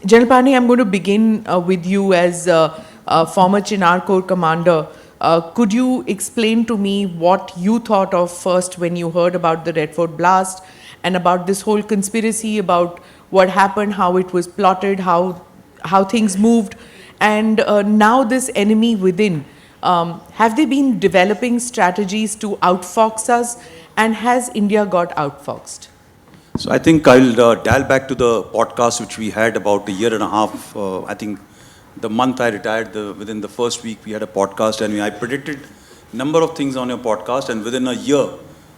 Jalpani, I'm going to begin with you as a former Chinar Corps commander. Could you explain to me what you thought of first when you heard about the Red Fort blast and about this whole conspiracy, about what happened, how it was plotted, how things moved, and now this enemy within? Have they been developing strategies to outfox us, and has India got outfoxed? So I think I'll dial back to the podcast which we had about a year and a half. I think the month I retired, within the first week we had a podcast, and I predicted a number of things on your podcast, and within a year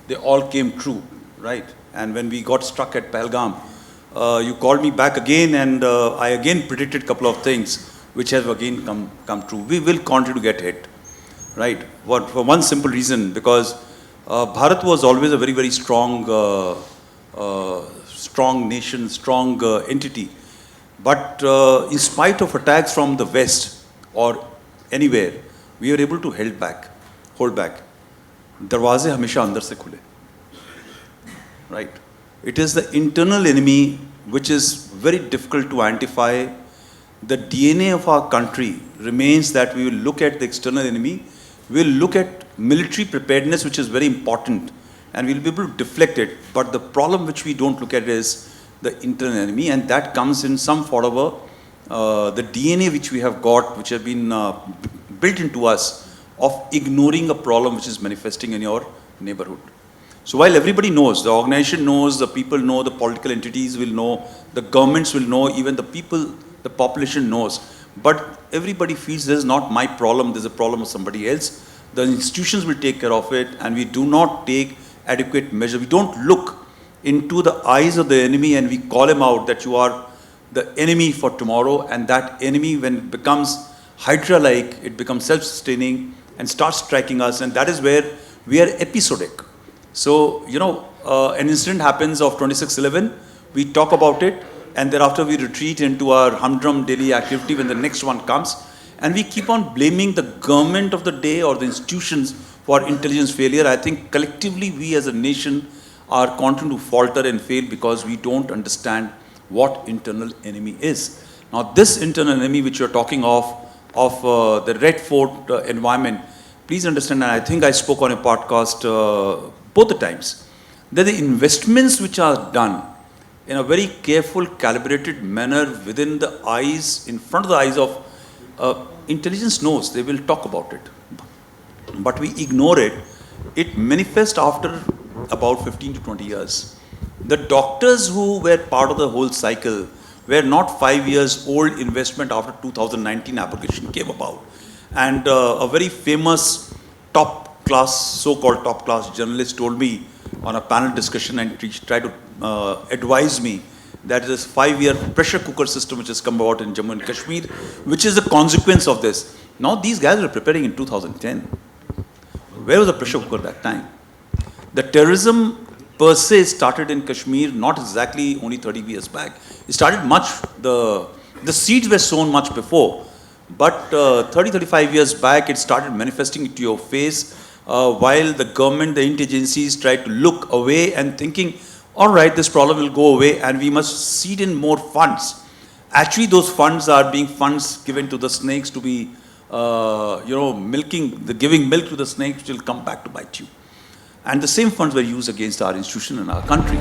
they all came true, right? And when we got struck at Pahalgam, you called me back again, and I again predicted a couple of things which have again come true. We will continue to get hit, right? For one simple reason, because Bharat was always a very, very strong nation, strong entity. But in spite of attacks from the West or anywhere, we were able to hold back. Darwaze हमेशा अंदर से खुले, right? It is the internal enemy which is very difficult to identify. The DNA of our country remains that we will look at the external enemy, we will look at military preparedness, which is very important, and we'll be able to deflect it. But the problem which we don't look at is the internal enemy, and that comes in some form of the DNA which we have got, which have been built into us, of ignoring a problem which is manifesting in your neighborhood. So while everybody knows, the organization knows, the people know, the political entities will know, the governments will know, even the people, the population knows, but everybody feels this is not my problem, this is a problem of somebody else. The institutions will take care of it, and we do not take adequate measure. We don't look into the eyes of the enemy and we call him out that you are the enemy for tomorrow, and that enemy, when it becomes Hydra-like, it becomes self-sustaining and starts striking us, and that is where we are episodic. So, an incident happens of 26/11, we talk about it, and thereafter we retreat into our humdrum daily activity when the next one comes, and we keep on blaming the government of the day or the institutions for intelligence failure. I think collectively we as a nation are continuing to falter and fail because we don't understand what internal enemy is. Now this internal enemy which you're talking of the Red Fort environment, please understand, and I think I spoke on a podcast both the times, that the investments which are done in a very careful, calibrated manner within the eyes, in front of the eyes of intelligence knows, they will talk about it. But we ignore it. It manifests after about 15 to 20 years. The doctors who were part of the whole cycle were not 5 years old investment after 2019 application came about. And a very famous top class, so-called top class journalist told me on a panel discussion and tried to advise me that this 5-year pressure cooker system which has come about in Jammu and Kashmir, which is the consequence of this. Now these guys were preparing in 2010. Where was the pressure cooker that time? The terrorism per se started in Kashmir, not exactly only 30 years back. It started the seeds were sown much before. But 35 years back, it started manifesting into your face while the government, the agencies tried to look away and thinking, all right, this problem will go away and we must seed in more funds. Actually, those funds are being funds given to the snakes to be, giving milk to the snakes which will come back to bite you. And the same funds were used against our institution and our country.